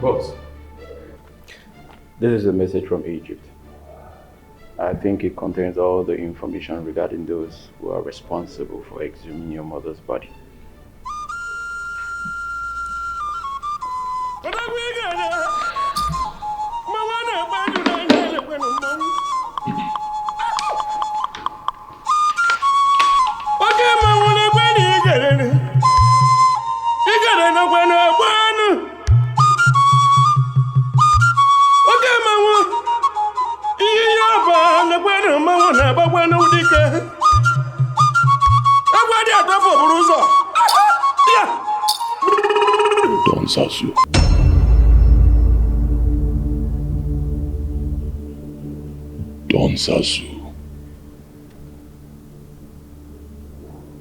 Report. This is a message from Egypt. I think it contains all the information regarding those who are responsible for exhuming your mother's body. Don Zazu. Don Zazu.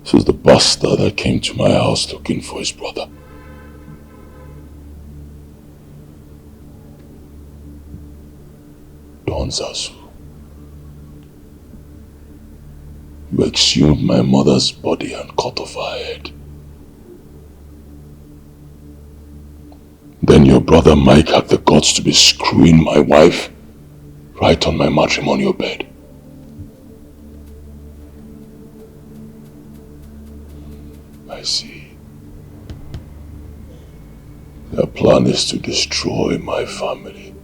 This is the bastard that came to my house looking for his brother. Don Zazu. You exhumed my mother's body and cut off her head. Then your brother Mike had the guts to be screwing my wife right on my matrimonial bed. I see. Their plan is to destroy my family.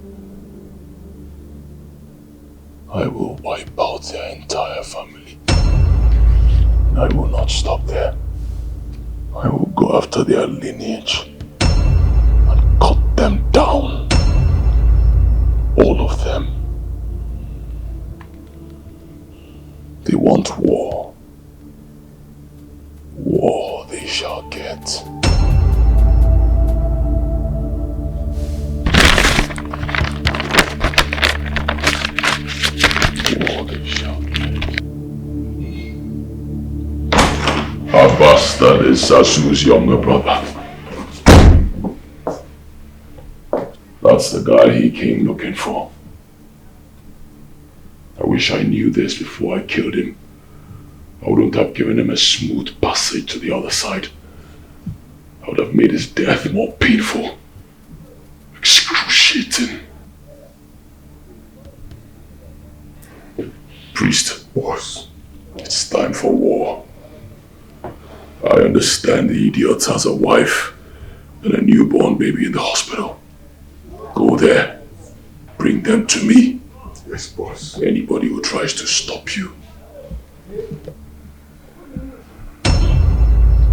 I will wipe out their entire family. I will not stop there. I will go after their lineage and cut them down. All of them. They want war. War they shall get. War they shall get. Our bastard is Zazu's younger brother. That's the guy he came looking for. I wish I knew this before I killed him. I wouldn't have given him a smooth passage to the other side. I would have made his death more painful. Excruciating. Priest. Boss. It's time for war. I understand the idiot has a wife and a newborn baby in the hospital. Go there. Bring them to me. Yes, boss. Anybody who tries to stop you.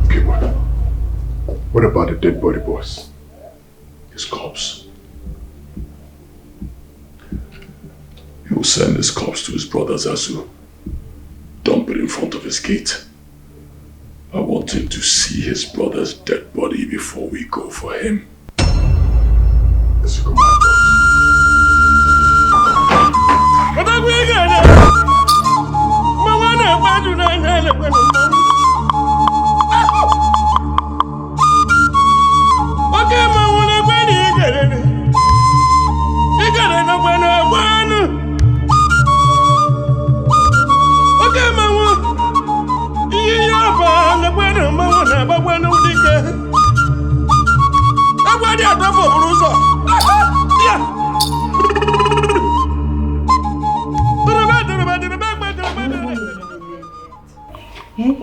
Okay, what about the dead body, boss? His corpse. He will send his corpse to his brother Zazu. Dump it in front of his gate. I want him to see his brother's dead body before we go for him. Let's go, my boss.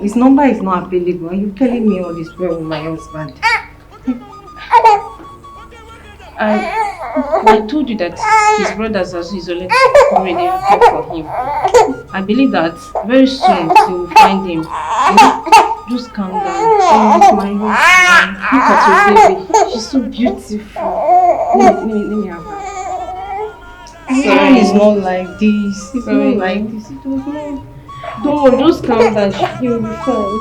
His number is not available. Are you telling me all this with my husband? I told you that his brother Zazu is already looking for him. I believe that very soon he will find him. Just calm down. She's my husband. Look at your baby. She's so beautiful. Let me have her. Sorry, it's not like this. It's not like this. It was not. Don't worry, just calm down. He will be fine.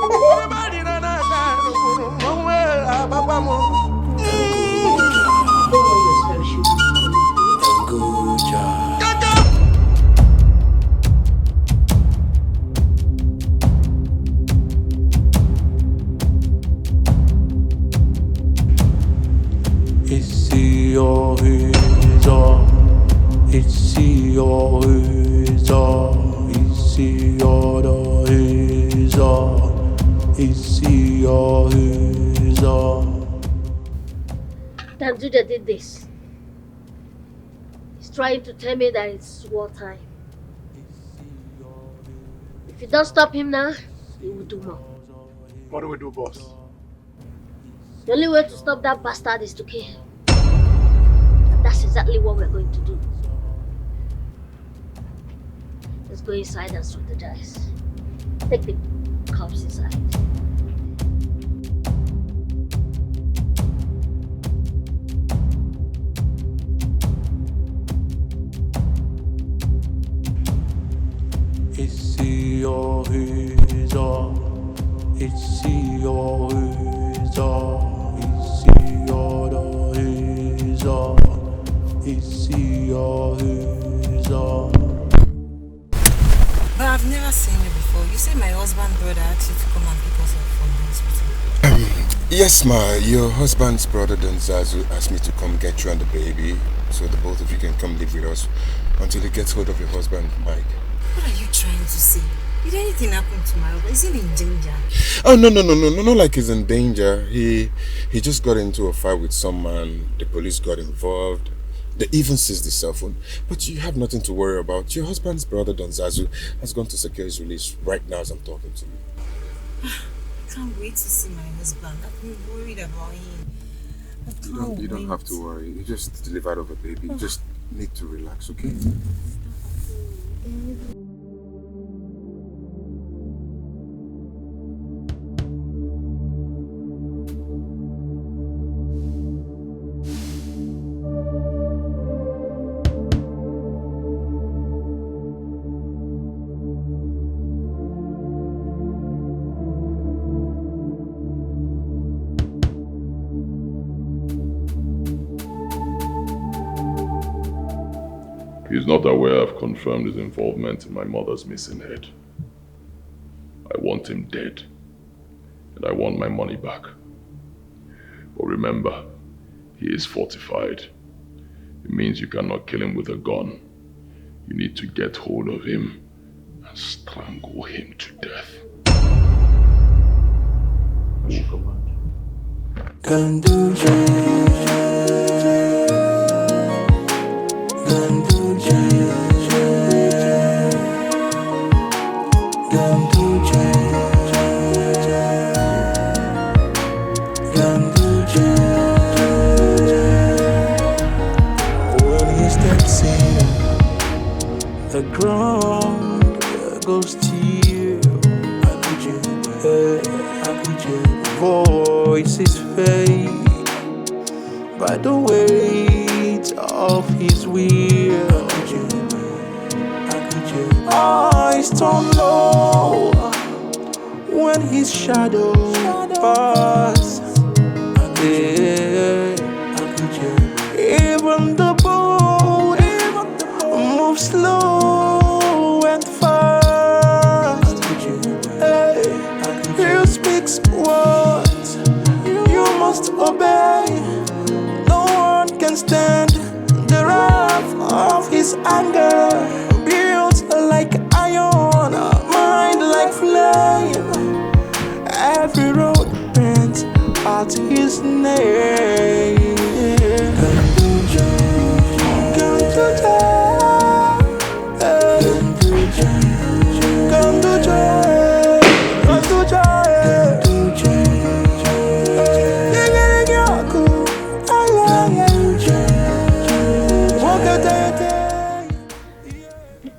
That Judah did this. trying to tell me that it's wartime. If you don't stop him now, he will do more. What do we do, boss? The only way to stop that bastard is to kill him. And that's exactly what we're going to do. Let's go inside and strategize. Take the cops inside. Ici au Huza, ici au Huza, ici au Huza, ici au Huza. But I've never seen you before. You say my husband brother asked you to come and pick us up from the hospital. Yes, ma. Your husband's brother Don Zazu asked me to come get you and the baby, so the both of you can come live with us until he gets hold of your husband, Mike. What are you trying to say? Did anything happen to my husband? Is he in danger? Oh, no, not like he's in danger. He just got into a fight with some man. The police got involved. They even seized the cell phone. But you have nothing to worry about. Your husband's brother, Don Zazu, has gone to secure his release right now as I'm talking to you. I can't wait to see my husband. I've been worried about him. You don't have to worry. You just delivered of a baby. You just need to relax, okay? He's not aware I've confirmed his involvement in my mother's missing head. I want him dead, and I want my money back. But remember, he is fortified. It means you cannot kill him with a gun. You need to get hold of him and strangle him to death. Can do the ground goes still. Voices fade by the weight of his will. Eyes turn low when his shadow passes. Even the boat moves slow and fast. He speaks words you must obey. No one can stand the wrath of his anger. Built like iron, mind like flame. Every road bends at his name.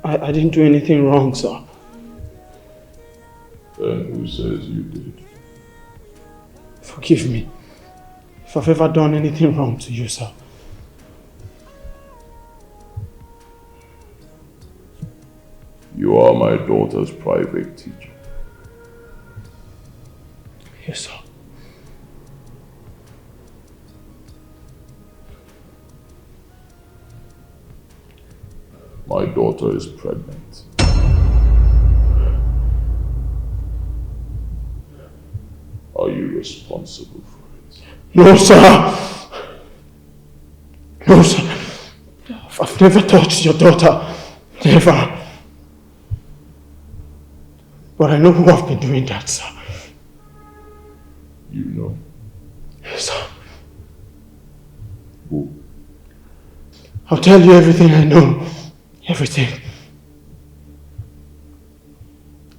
I didn't do anything wrong, sir. Then who says you did? Forgive me if I've ever done anything wrong to you, sir. You are my daughter's private teacher. Yes, sir. My daughter is pregnant. Are you responsible for it? No, sir. No, sir. I've never touched your daughter. Never. But I know who have been doing that, sir. You know? Yes, sir. Who? I'll tell you everything I know. Everything.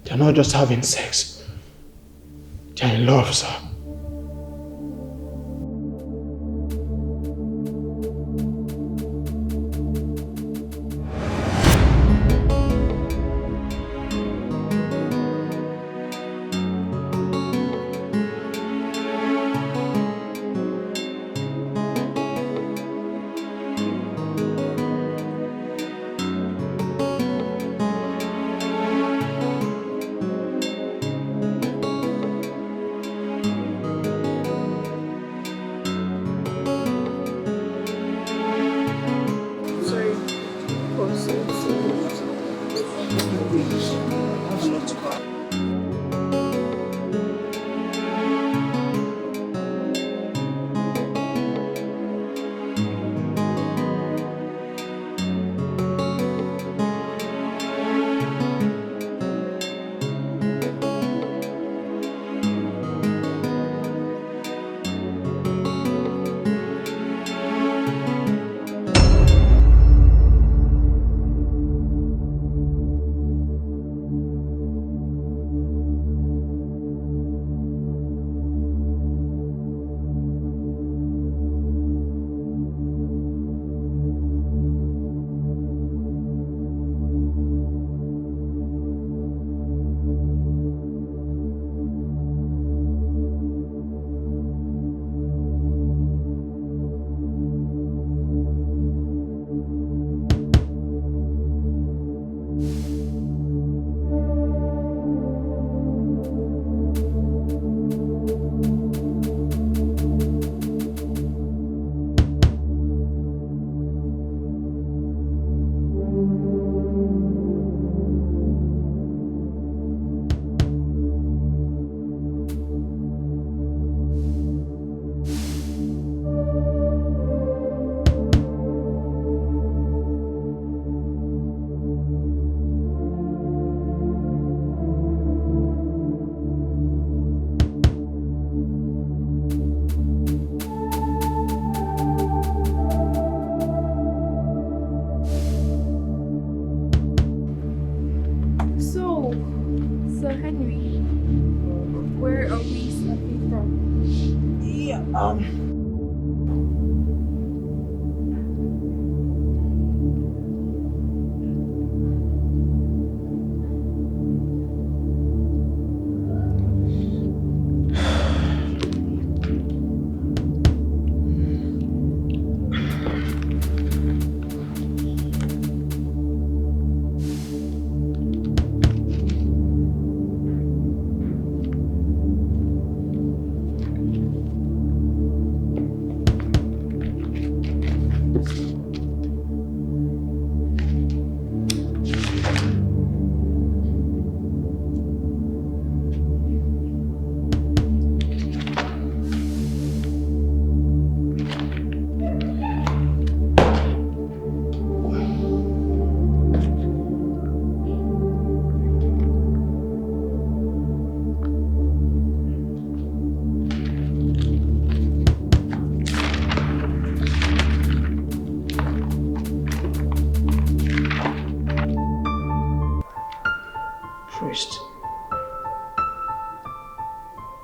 They're not just having sex. They're in love, sir.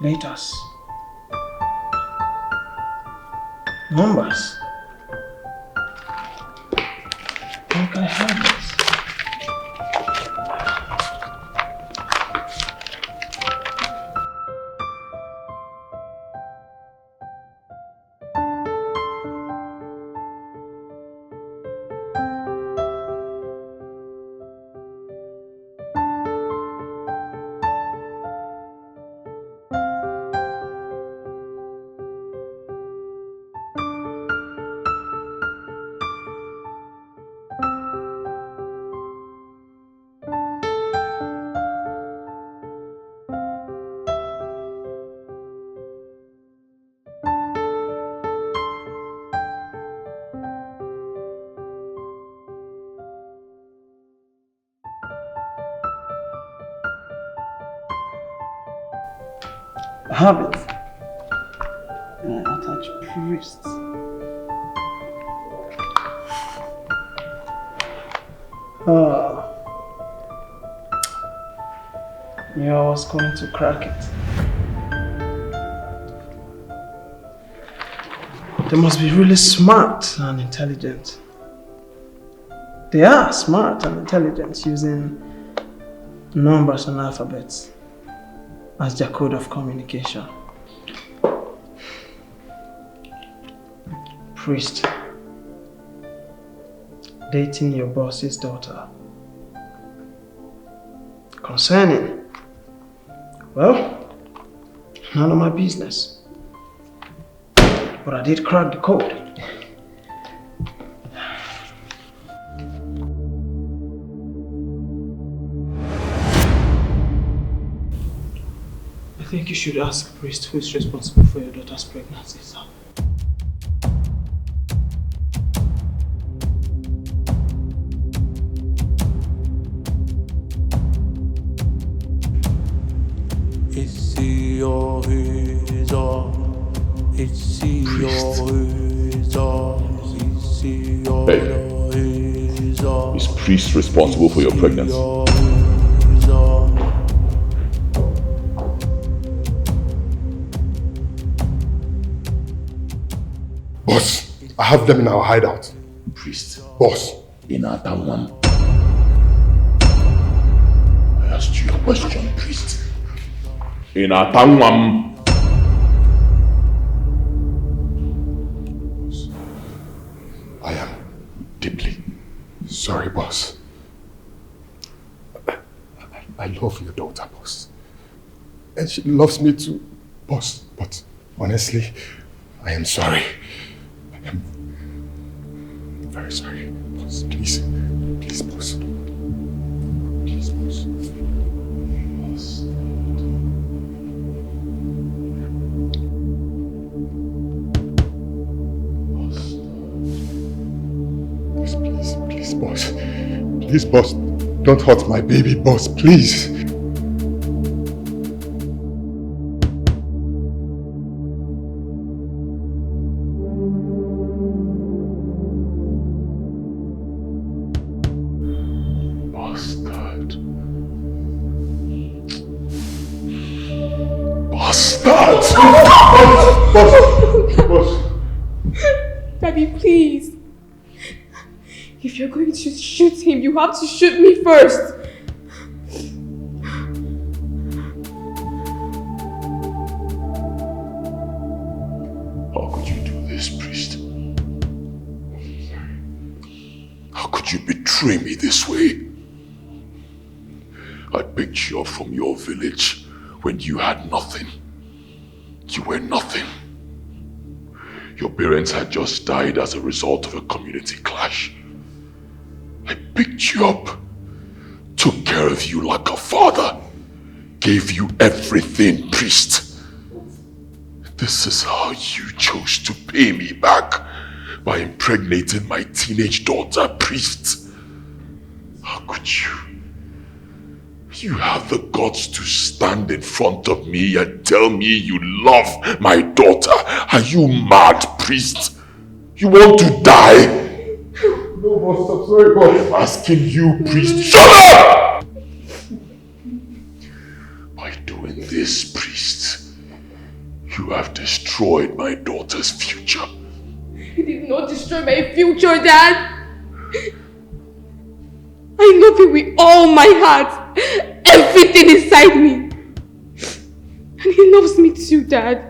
Letters. Numbers. How can I have this? Have it. And I attach priests. Uh, knew I was going to crack it. They must be really smart and intelligent. They are smart and intelligent using numbers and alphabets as their code of communication. Priest, dating your boss's daughter. Concerning, well, none of my business. But I did crack the code. I think you should ask Priest who is responsible for your daughter's pregnancy, sir. Hey, is Priest responsible for your pregnancy? Boss, I have them in our hideout. Priest. Boss. In our town. I asked you a question, Priest. In our town. I am deeply sorry, boss. I love your daughter, boss. And she loves me too, boss. But honestly, I am sorry. I am very sorry, boss. Please, please, boss. Please, boss. Please, boss. Please, boss. Don't hurt my baby, boss. Please. Bastard. Bastard! Boss. Daddy, please. If you're going to shoot him, you have to shoot me first. How could you do this, Priest? How could you betray me this way? I picked you up from your village when you had nothing. You were nothing. Your parents had just died as a result of a community clash. I picked you up, took care of you like a father, gave you everything, Priest. This is how you chose to pay me back, by impregnating my teenage daughter, Priest. How could you? You have the guts to stand in front of me and tell me you love my daughter. Are you mad, Priest? You want to die? No, boss. I'm sorry, boss. I'm asking you, Priest. Shut up! By doing this, Priest, you have destroyed my daughter's future. You did not destroy my future, Dad. I love you with all my heart. Everything inside me. And he loves me too, Dad.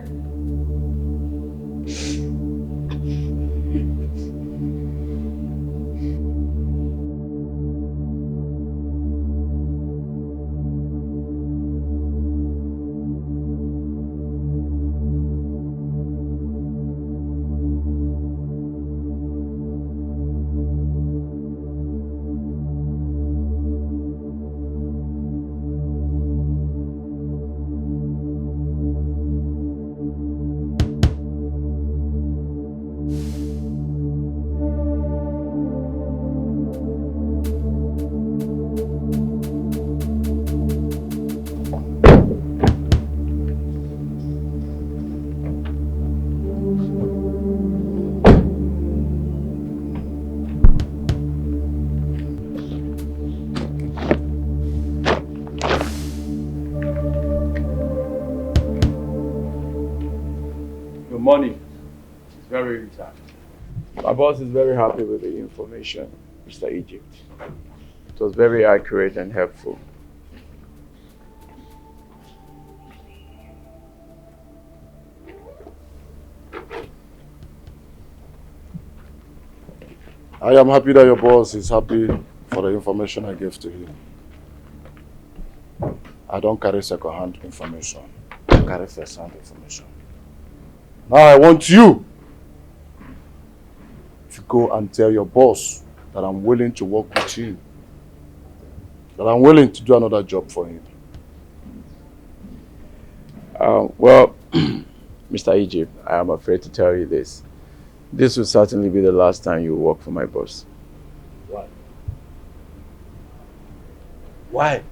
money is very retired. My boss is very happy with the information, Mr. Egypt. It was very accurate and helpful. I am happy that your boss is happy for the information I gave to him. I don't carry second-hand information. I carry first-hand information. Now I want you to go and tell your boss that I'm willing to work with him. That I'm willing to do another job for him. Well, Mr. Egypt, I am afraid to tell you this. This will certainly be the last time you work for my boss. Why? Why?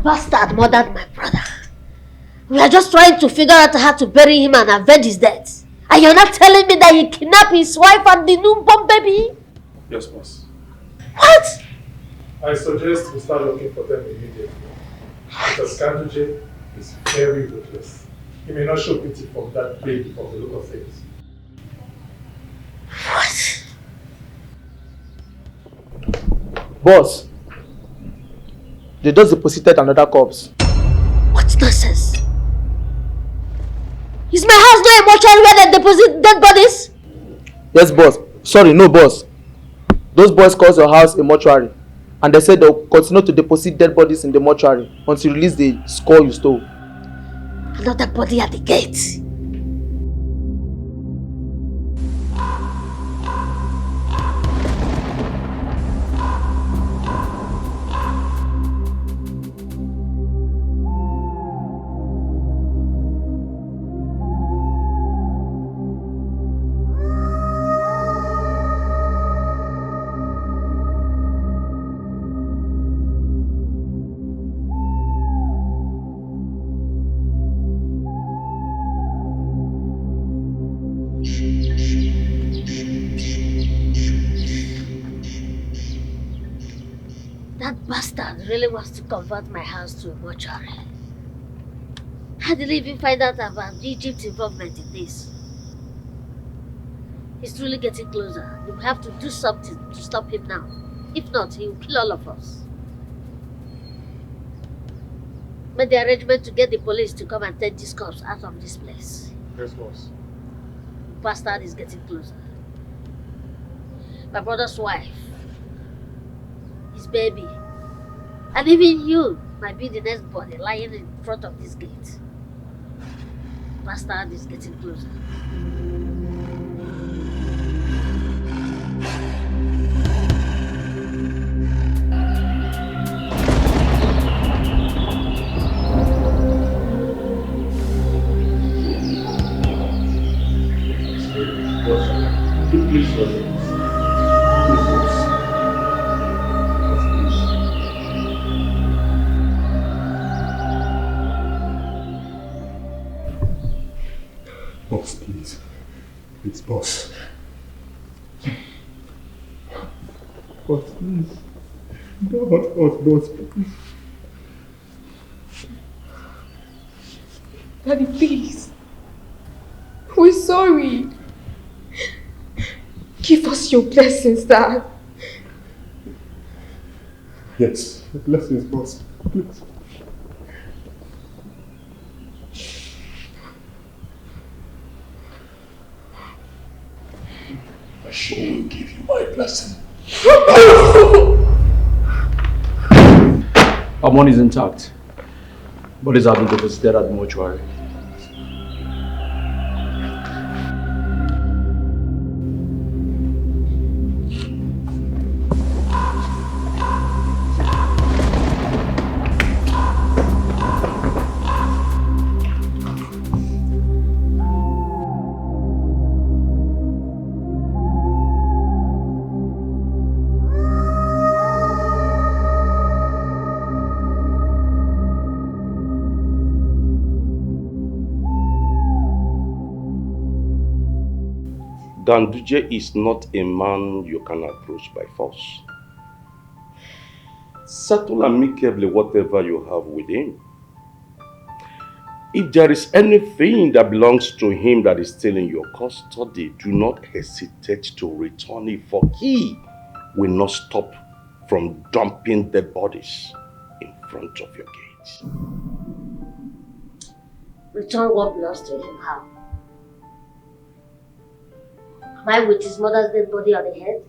Bastard murdered my brother. We are just trying to figure out how to bury him and avenge his death. And you're not telling me that he kidnapped his wife and the newborn baby? Yes, boss. What? I suggest we start looking for them immediately. Because Kanduje is very ruthless. He may not show pity from that baby from the look of things. What? Boss, they just deposited another corpse. What nonsense? Is my house not a mortuary where they deposit dead bodies? Yes, boss. Sorry, no, boss. Those boys called your house a mortuary, and they said they'll continue to deposit dead bodies in the mortuary until you release the skull you stole. Another body at the gate. That bastard really wants to convert my house to a mortuary. How did he even find out about Egypt's involvement in this? He's truly getting closer. We will have to do something to stop him now. If not, he will kill all of us. Made the arrangement to get the police to come and take these cops out of this place. Yes, boss. The bastard is getting closer. My brother's wife, his baby, and even you might be the next body lying in front of this gate. The bastard is getting closer. Boss, please. Please, boss. Boss, please. Don't hurt us, boss, please. Daddy, please. We're sorry. Give us your blessings, Dad. Yes, blessings, boss. Please. I sure will give you my blessing. Our money is intact. Bodies have been deposited at the mortuary. Ganduje is not a man you can approach by force. Settle amicably whatever you have with him. If there is anything that belongs to him that is still in your custody, do not hesitate to return it, for he will not stop from dumping the bodies in front of your gates. Return what belongs to him, how? Am I with his mother's dead body on the head?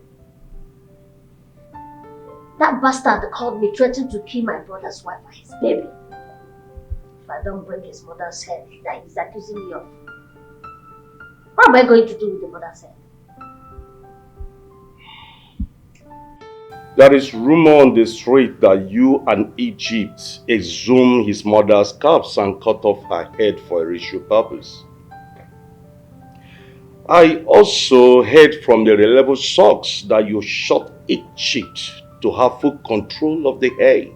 That bastard called me, threatened to kill my brother's wife and his baby. If I don't break his mother's head that he's accusing me of, what am I going to do with the mother's head? There is rumor on the street that you and Egypt exhumed his mother's corpse and cut off her head for a ritual purpose. I also heard from the reliable source that you shot Egypt to have full control of the head,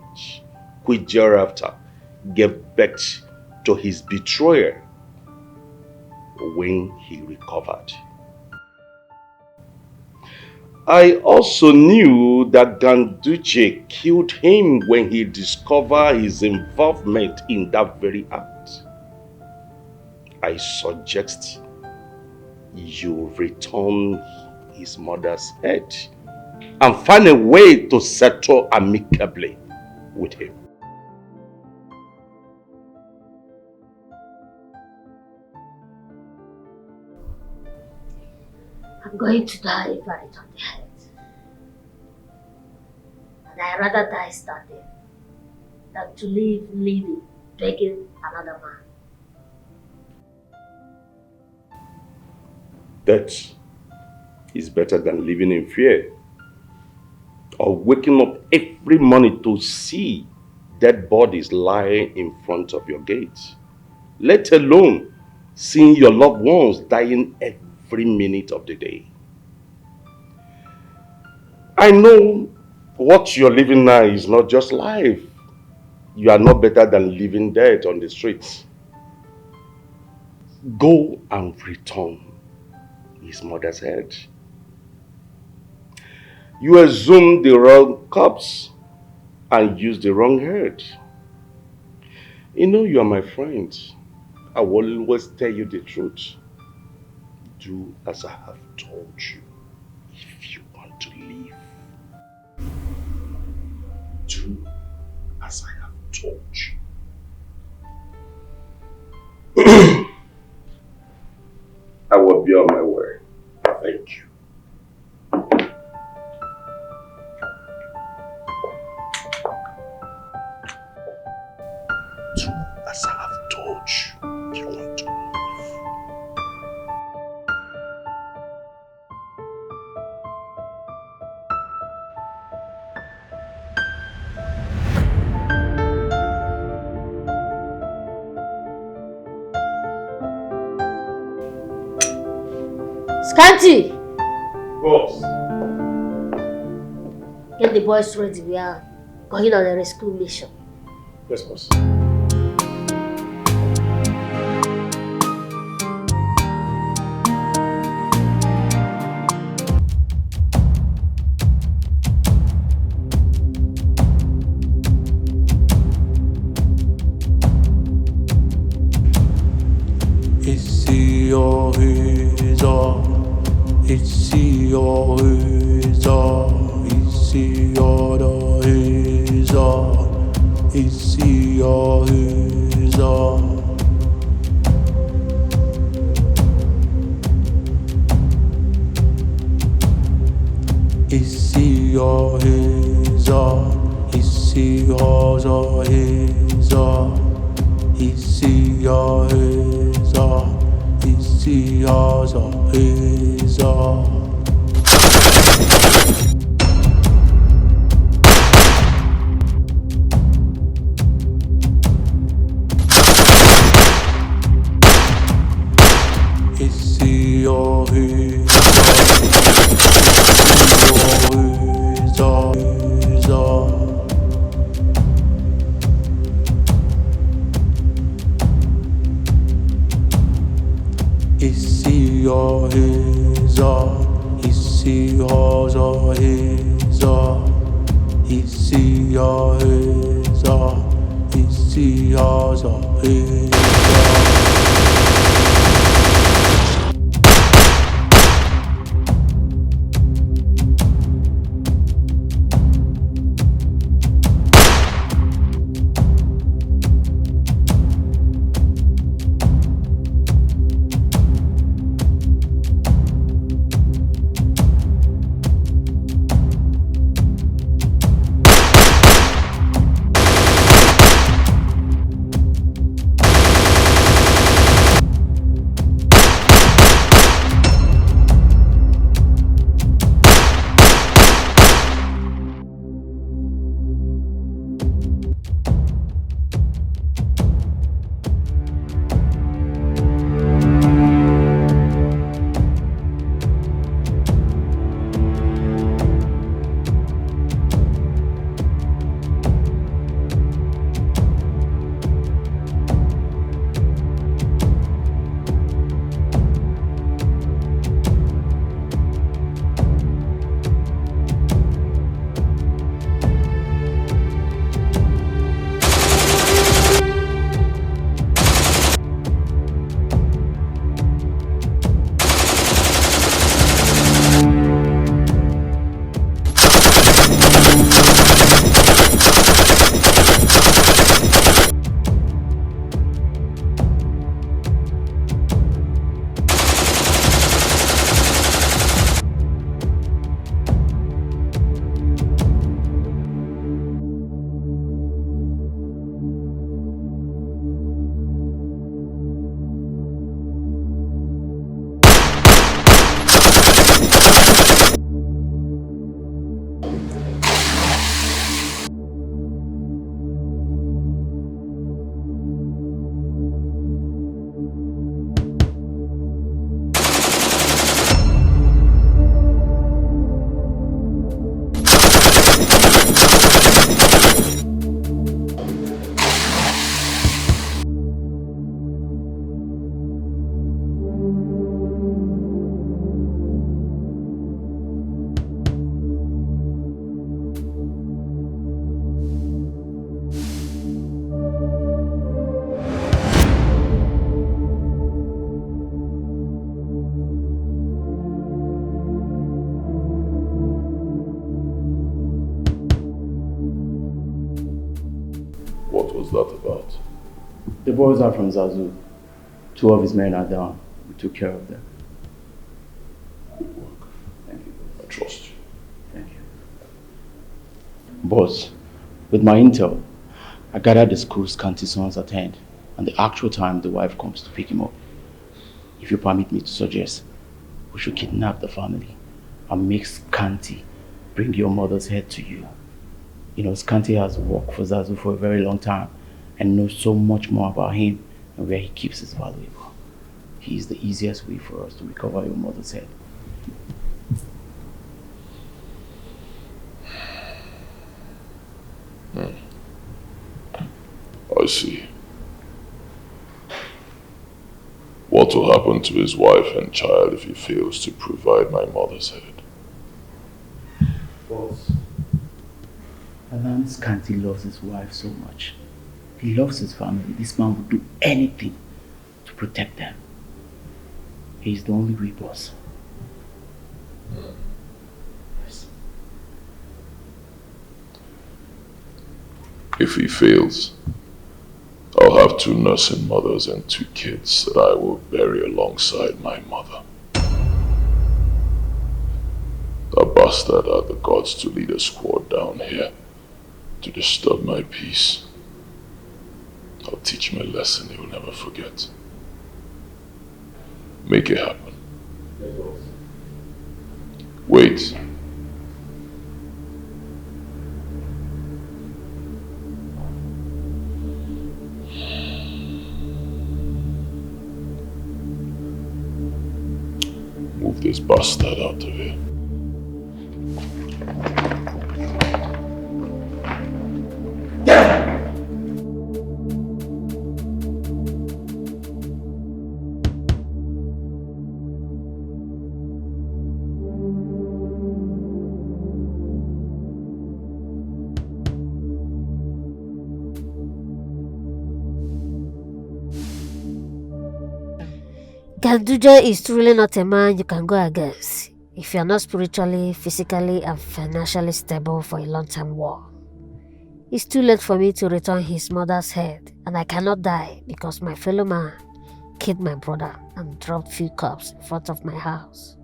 which thereafter gave birth to his betrayer when he recovered. I also knew that Ganduje killed him when he discovered his involvement in that very act. I suggest you return his mother's head and find a way to settle amicably with him. I'm going to die if I return the head. And I'd rather die standing than to live living, begging another man. Death is better than living in fear or waking up every morning to see dead bodies lying in front of your gates, let alone seeing your loved ones dying every minute of the day. I know what you're living now is not just life. You are not better than living dead on the streets. Go and return his mother's head. You assumed the wrong corpse and used the wrong head. You know you are my friend. I will always tell you the truth. Do as I have told you if you want to live. Do as I have told you. I will be on my way. Thank you. Do as I have told you. You want to live. Scanty! Boss. Get the boys ready, we are going on a rescue mission. Yes, boss. Ici Orisa, ici Orisa, ici Orisa. Ici Orisa, ici Orisa, ici Orisa, ici Orisa. Ici Orisa, ici Orisa, ici Orisa, ici Orisa, ici Orisa. What was that about? The boys are from Zazu. 2 of his men are down. We took care of them. Good work. Thank you. I trust you. Thank you. Boss, with my intel, I gathered the school's Scanty sons attend and the actual time the wife comes to pick him up. If you permit me to suggest, we should kidnap the family and make Scanty bring your mother's head to you. You know, Scanty has worked for Zazu for a very long time and knows so much more about him and where he keeps his valuable. He is the easiest way for us to recover your mother's head. I see. What will happen to his wife and child if he fails to provide my mother's head? Boss, Alan Scanty loves his wife so much. He loves his family. This man would do anything to protect them. He's the only way, boss. If he fails, I'll have 2 nursing mothers and 2 kids that I will bury alongside my mother. That bastard had the guts to lead a squad down here to disturb my peace. I'll teach him a lesson he will never forget. Make it happen. Wait. Move this bastard out of here. Ganduje is truly not a man you can go against if you're not spiritually, physically, and financially stable for a long-term war. It's too late for me to return his mother's head, and I cannot die because my fellow man killed my brother and dropped few cups in front of my house.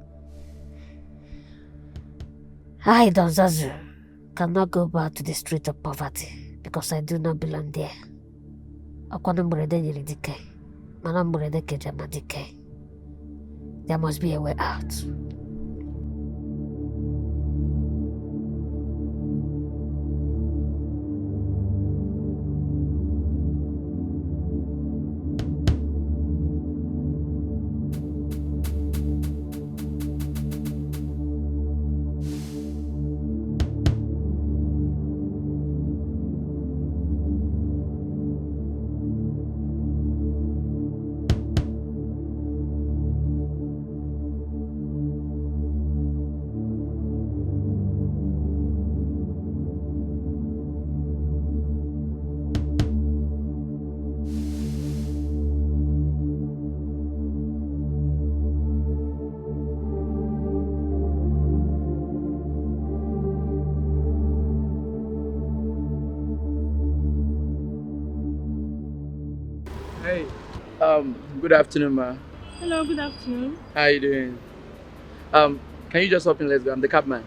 I, Don Zazu, cannot go back to the street of poverty because I do not belong there. There must be a way out. Hey, good afternoon, ma. Hello, good afternoon. How you doing? Can you just hop in? Let's go. I'm the cab man.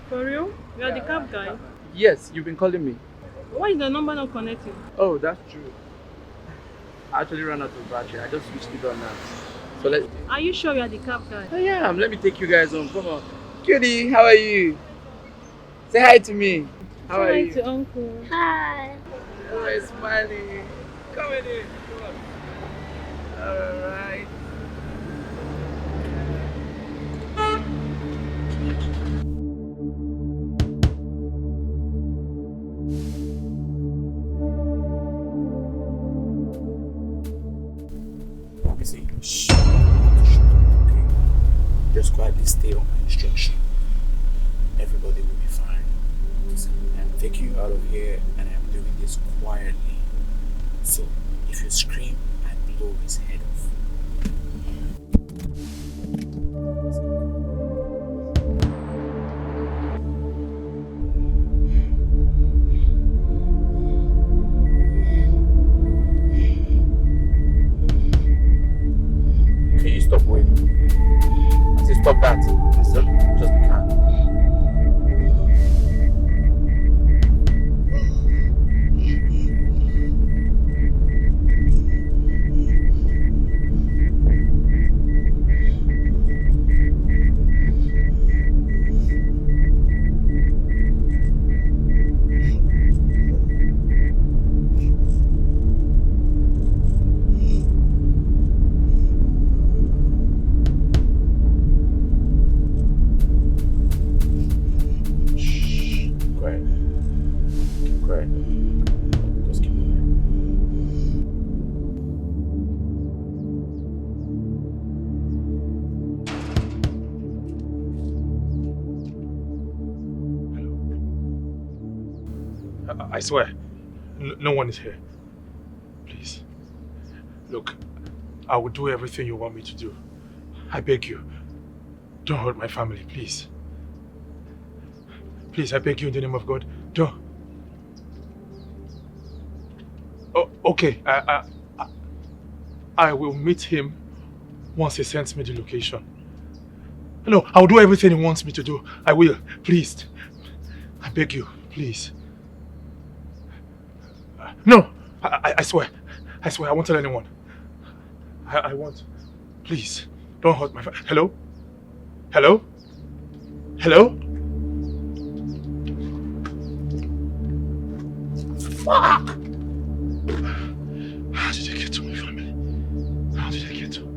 For real? You are the cab guy? Yes, you've been calling me. Why is the number not connecting? Oh, that's true. I actually ran out of battery. I just switched it on now. So let's. Are you sure you are the cab guy? I am. Let me take you guys home. Come on. Cutie, how are you? Say hi to me. How are you? Say hi to Uncle. Hi. Oh, it's smiling. Come in here. Come on. Alright. Shh. Okay. Just quietly stay on my instruction. Everybody will be fine. I'm taking you out of here and I'm doing this quietly. So if you scream, I blow his head off. Can you stop waiting? I say stop that. I said just be calm. I swear, no one is here. Please. Look, I will do everything you want me to do. I beg you. Don't hurt my family, please. Please, I beg you in the name of God. Don't. Oh, okay. I will meet him once he sends me the location. No, I'll do everything he wants me to do. I will. Please. I beg you, please. No, I swear. I swear, I won't tell anyone. I won't. Please, don't hurt my family. Hello? Hello? Hello? Fuck! How did I get to my family? How did I get to?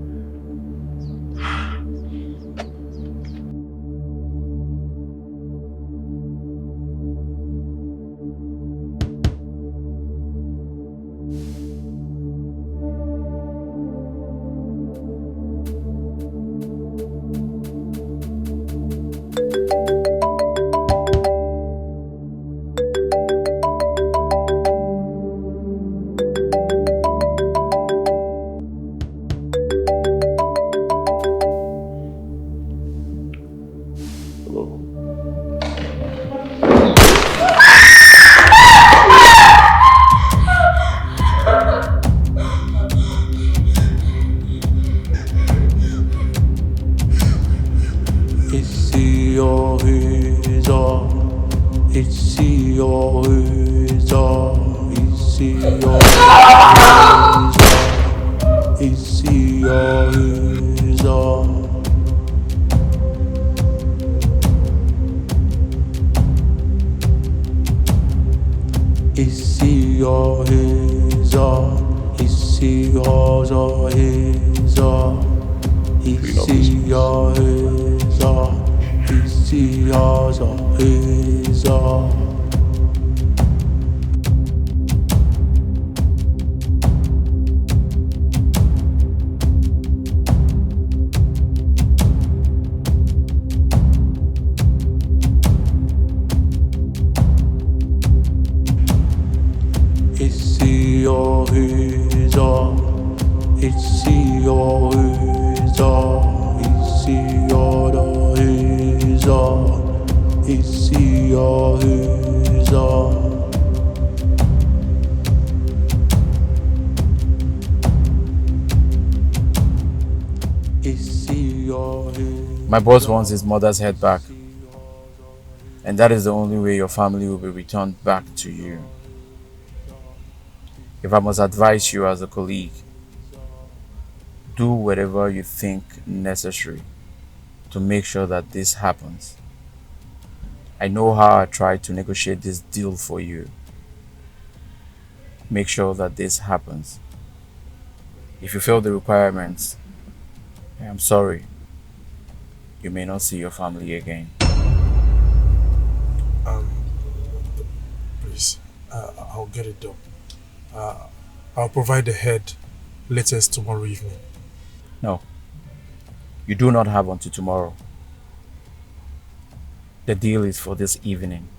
My boss wants his mother's head back. And that is the only way your family will be returned back to you. If I must advise you as a colleague, do whatever you think necessary to make sure that this happens. I know how I tried to negotiate this deal for you. Make sure that this happens. If you fail the requirements, I am sorry. You may not see your family again. Please, I'll get it done. I'll provide the head latest tomorrow evening. No, you do not have until tomorrow. The deal is for this evening.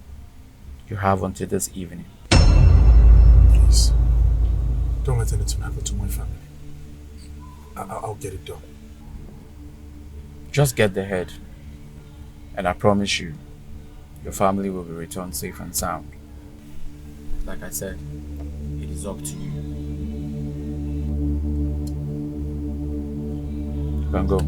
You have until this evening. Please, don't let anything happen to my family. I'll get it done. Just get the head, and I promise you, your family will be returned safe and sound. Like I said, it is up to you. You can go.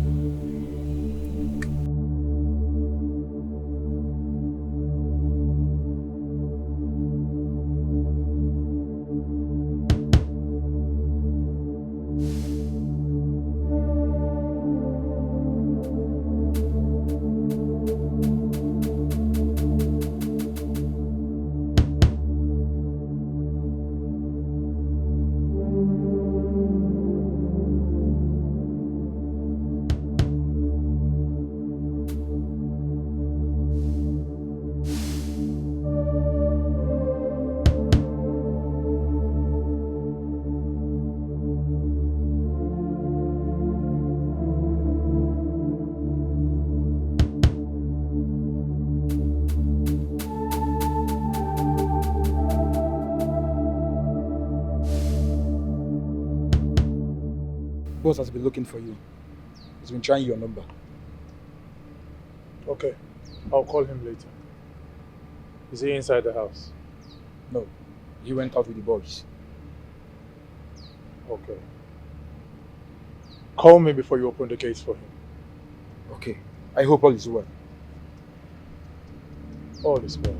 Boss has been looking for you. He's been trying your number. Okay, I'll call him later. Is he inside the house? No, he went out with the boys. Okay. Call me before you open the gates for him. Okay, I hope all is well. All is well.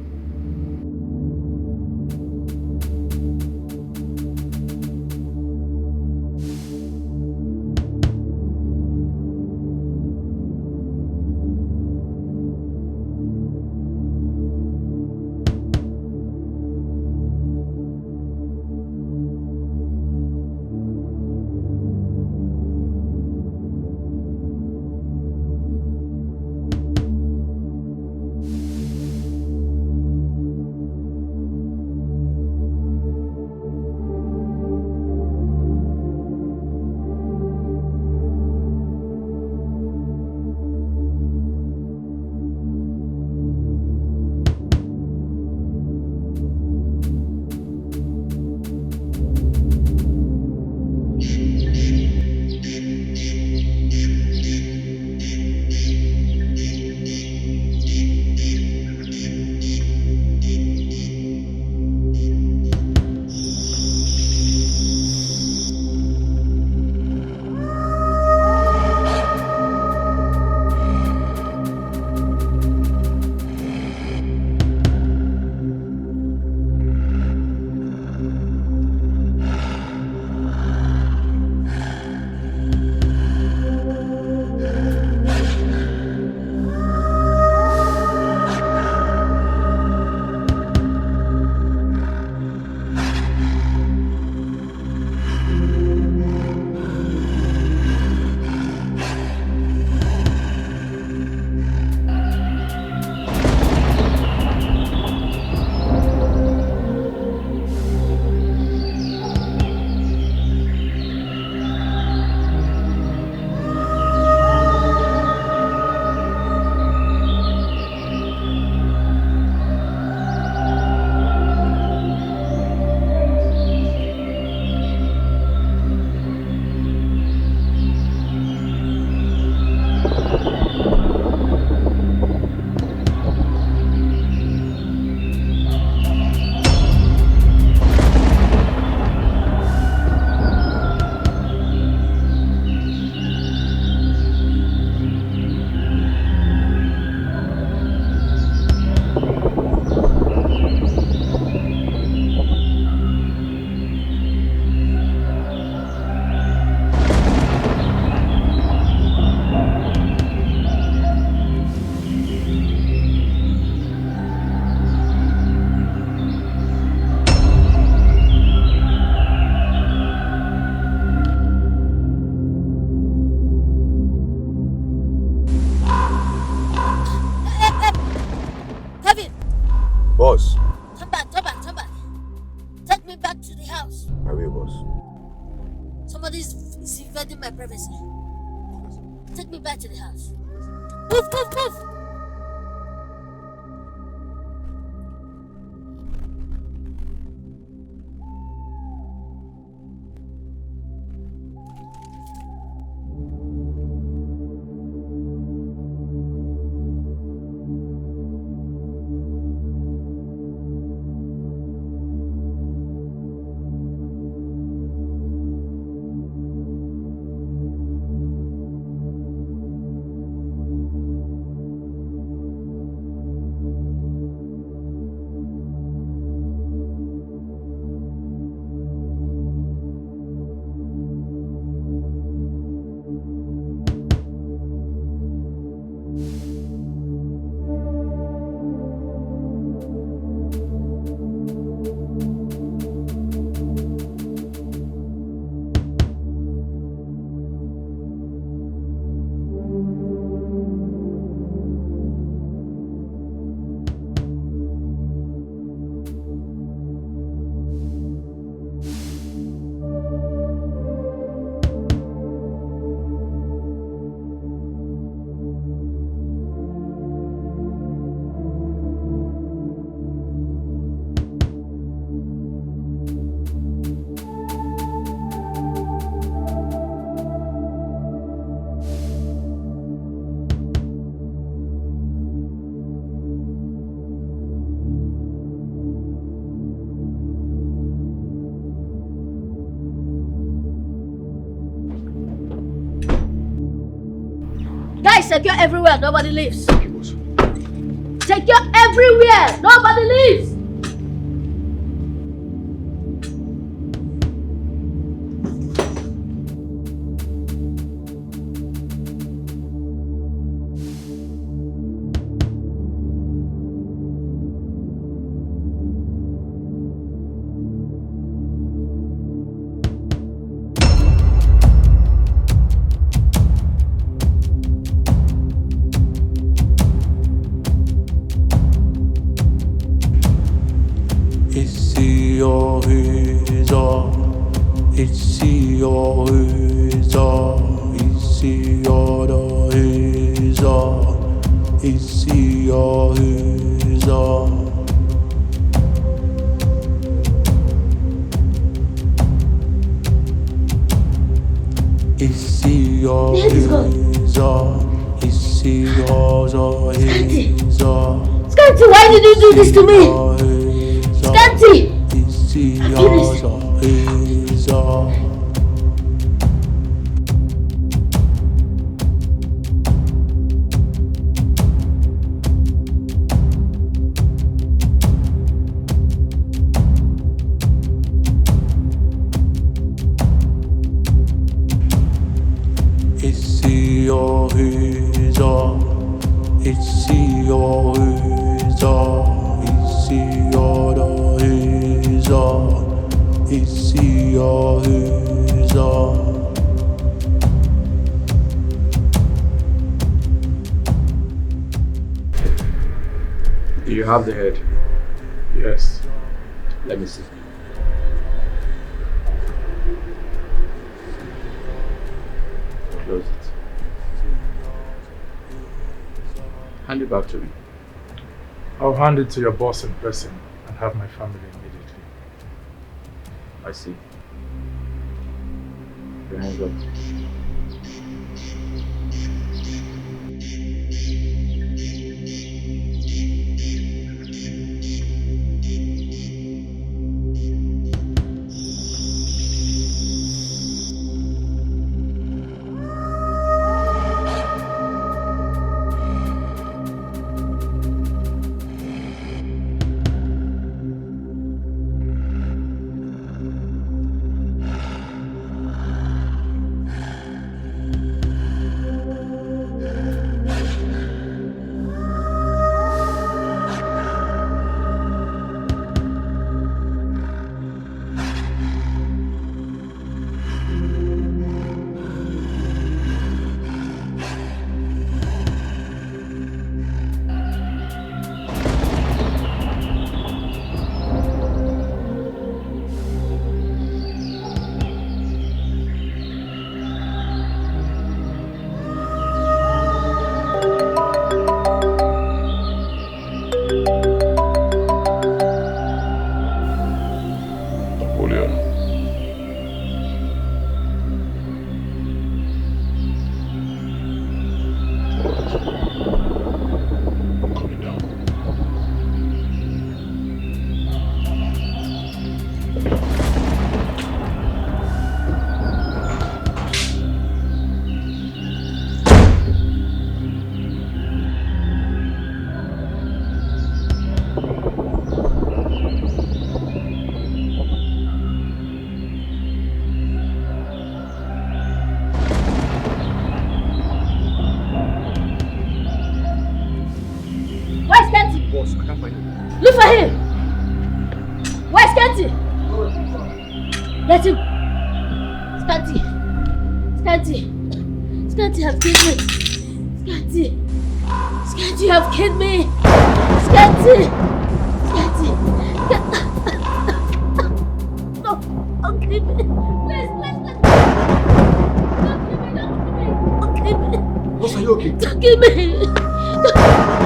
Boss. Come back, come back, come back. Take me back to the house. I will, boss. Somebody's invading my privacy. Take me back to the house. Move, move, move! secure everywhere, nobody leaves. Secure everywhere, nobody leaves. Scanty, why did you do this to me? Scanty! Do you have the head? Yes. Let me see. Close it. Hand it back to me. I'll hand it to your boss in person and have my family immediately. I see. Your hands up. Look for him! Where's Scanty? Get him! Scanty! Scanty! Scanty have killed me! Scanty! Scanty have killed me! Scanty! Scanty! No! Don't kill me! Please, don't kill me! Boss, are you okay? Don't kill me!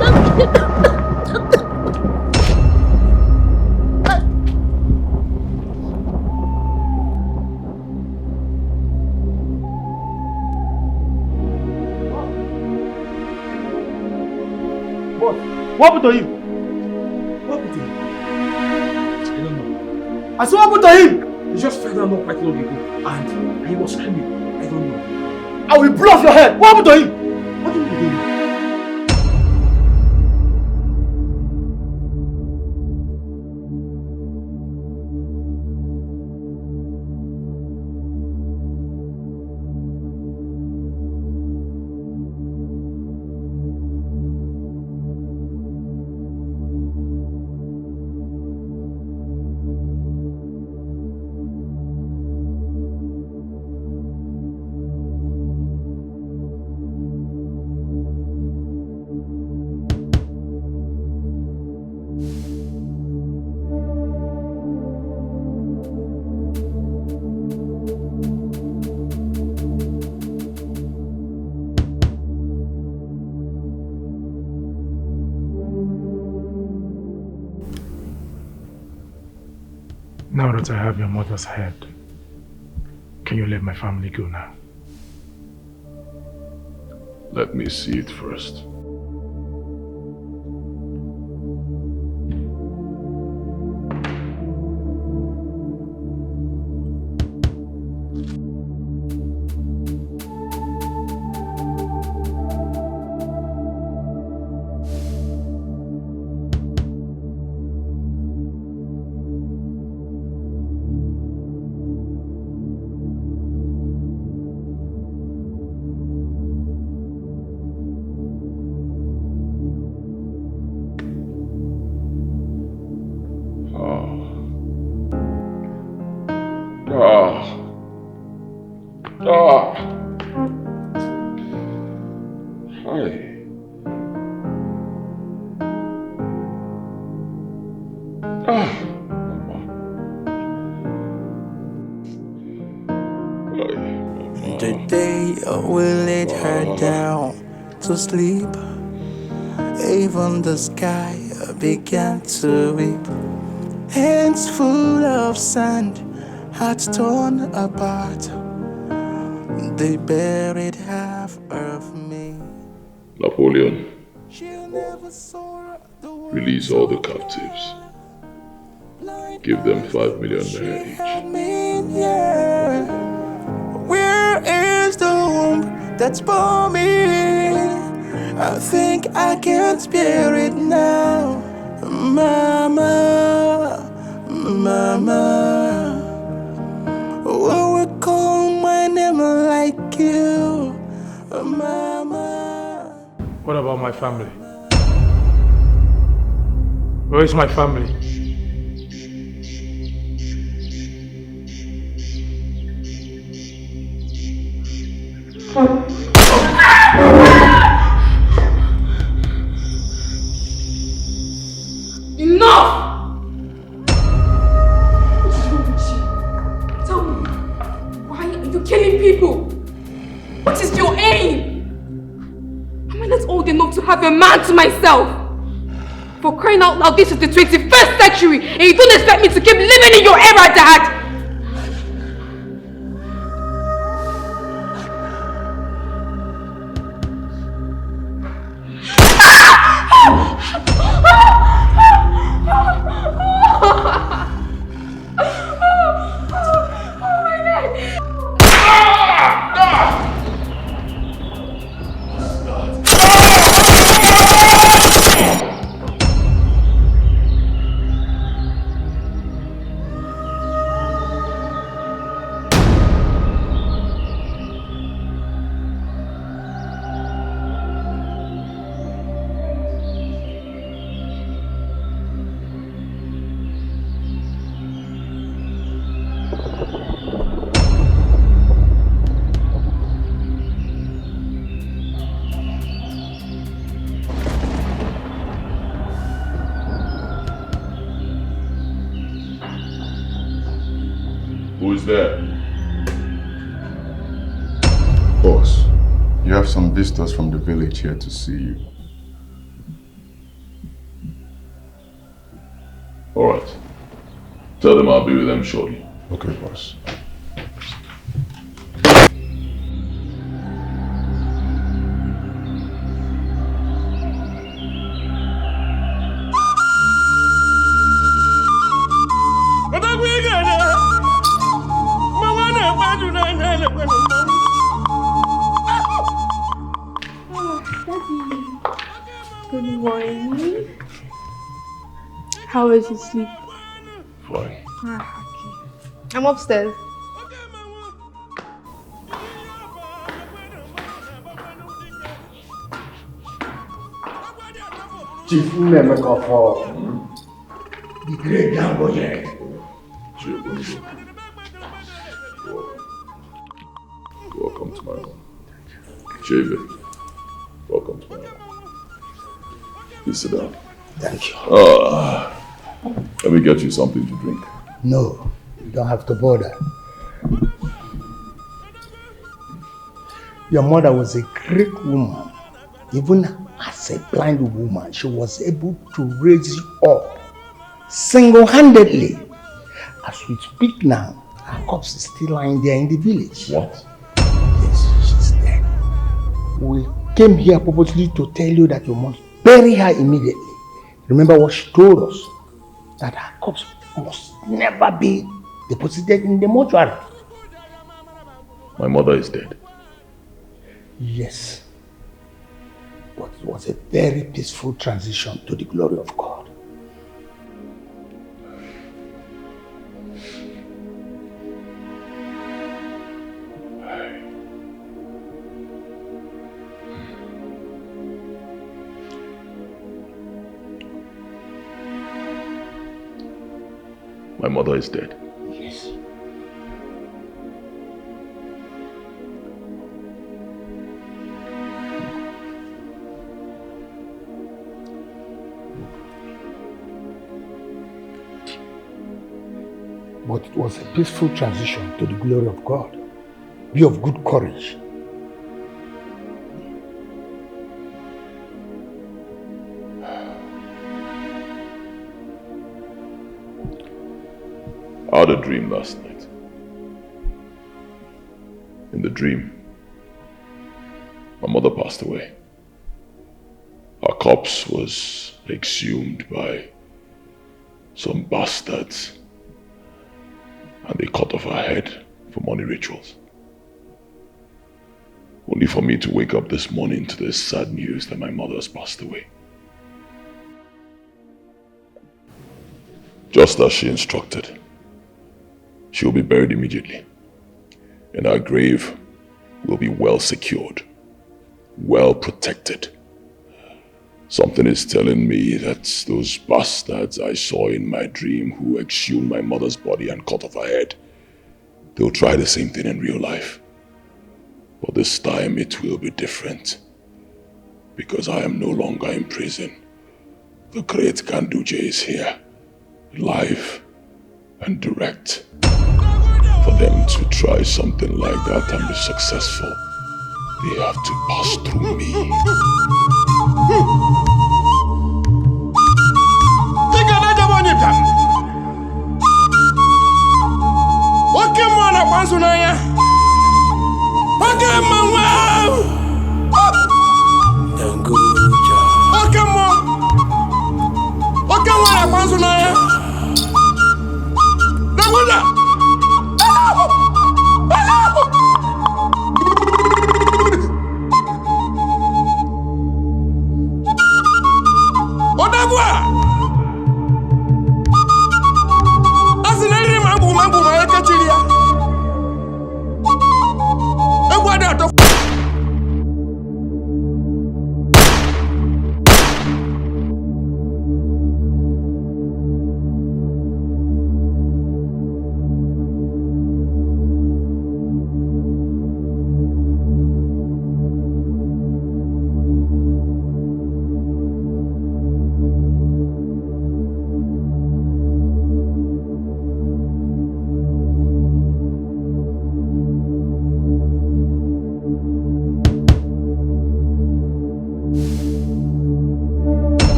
Don't kill me! What happened to him? What happened to him? I don't know. I said, what happened to him? He just fell down not quite long ago and he was screaming. I don't know. I will blow off your head. What happened to him? What do you mean? Now that I have your mother's head, can you let my family go now? Let me see it first. Today we laid her down to sleep. Even the sky began to weep. Hands full of sand, hearts torn apart. They buried half of me. Napoleon, release all the captives. Give them 5 million naira each. Where is the womb that's for me? I think I can't bear it now. Mama, mama, who will call my name like you? Mama. What about my family? Where is my family? Enough! What's wrong with you? Tell me, why are you killing people? What is your aim? Am I not old enough to have a man to myself? For crying out loud, this is the 21st century and you don't expect me to keep living in your era, Dad! Who's there? Boss, you have some visitors from the village here to see you. Alright. Tell them I'll be with them shortly. Okay, boss. Good morning. How was your sleep? Fine. Okay. I'm upstairs. Chief Nemeka for the great Gamboye. Welcome to my home. David, welcome to my home. Please sit down. Thank you. Let me get you something to drink. No, you don't have to bother. Your mother was a great woman. Even as a blind woman, she was able to raise you up single-handedly. As we speak now, our corpse is still lying there in the village. What? Yes, she's dead. We came here purposely to tell you that you must bury her immediately. Remember what she told us? That her corpse must never be deposited in the mortuary. My mother is dead. Yes. But it was a very peaceful transition to the glory of God. My mother is dead. Yes. But it was a peaceful transition to the glory of God. Be of good courage. I had a dream last night. In the dream, my mother passed away. Her corpse was exhumed by some bastards, and they cut off her head for money rituals. Only for me to wake up this morning to the sad news that my mother has passed away. Just as she instructed. She will be buried immediately, and our grave will be well secured, well protected. Something is telling me that those bastards I saw in my dream who exhumed my mother's body and cut off her head, they'll try the same thing in real life. But this time it will be different, because I am no longer in prison. The great Ganduje is here, live and direct. For them to try something like that and be successful, they have to pass through me.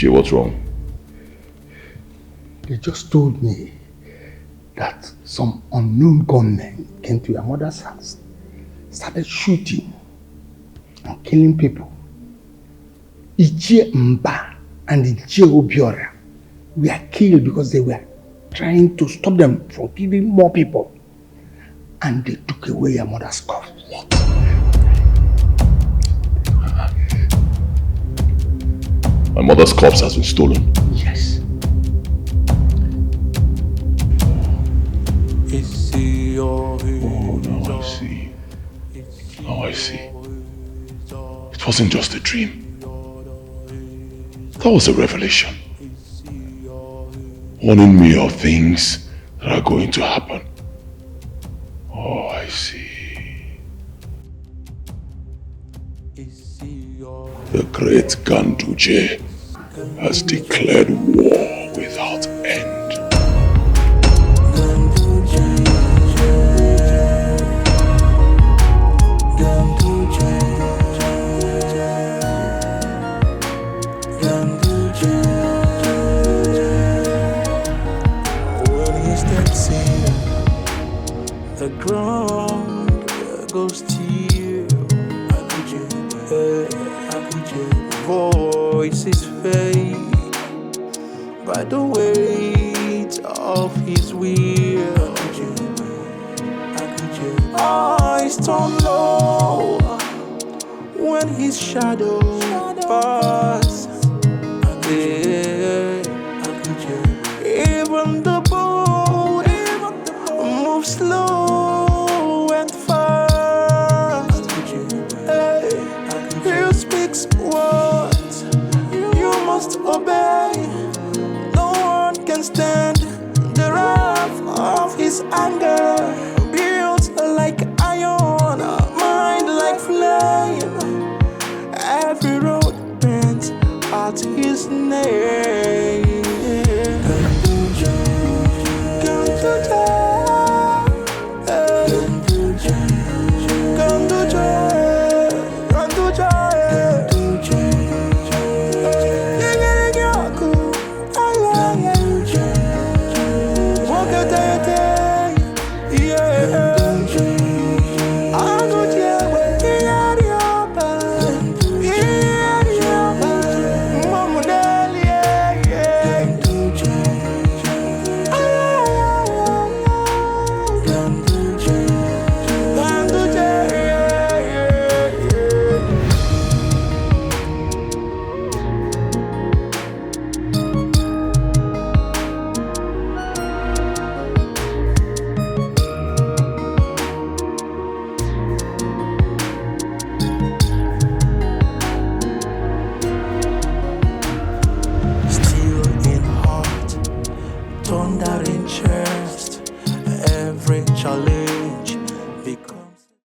What's wrong? They just told me that some unknown gunmen came to your mother's house, started shooting and killing people. Ichie Mba and Ichie Obiora were killed because they were trying to stop them from killing more people. And they took away your mother's corpse. What? My mother's corpse has been stolen. Yes. Oh, now I see. Now I see. It wasn't just a dream. That was a revelation. Warning me of things that are going to happen. Oh, I see. The great Ganduje has declared war without end. the ground goes still. Voices fade by the weight of his will. Eyes turn low when his shadow passes. Even the boat moves slow and fast. He speaks words you must obey. No one can stand the wrath of his anger. Built like iron, mind like flame. Every road bends at his name. Thunder in chest, every challenge.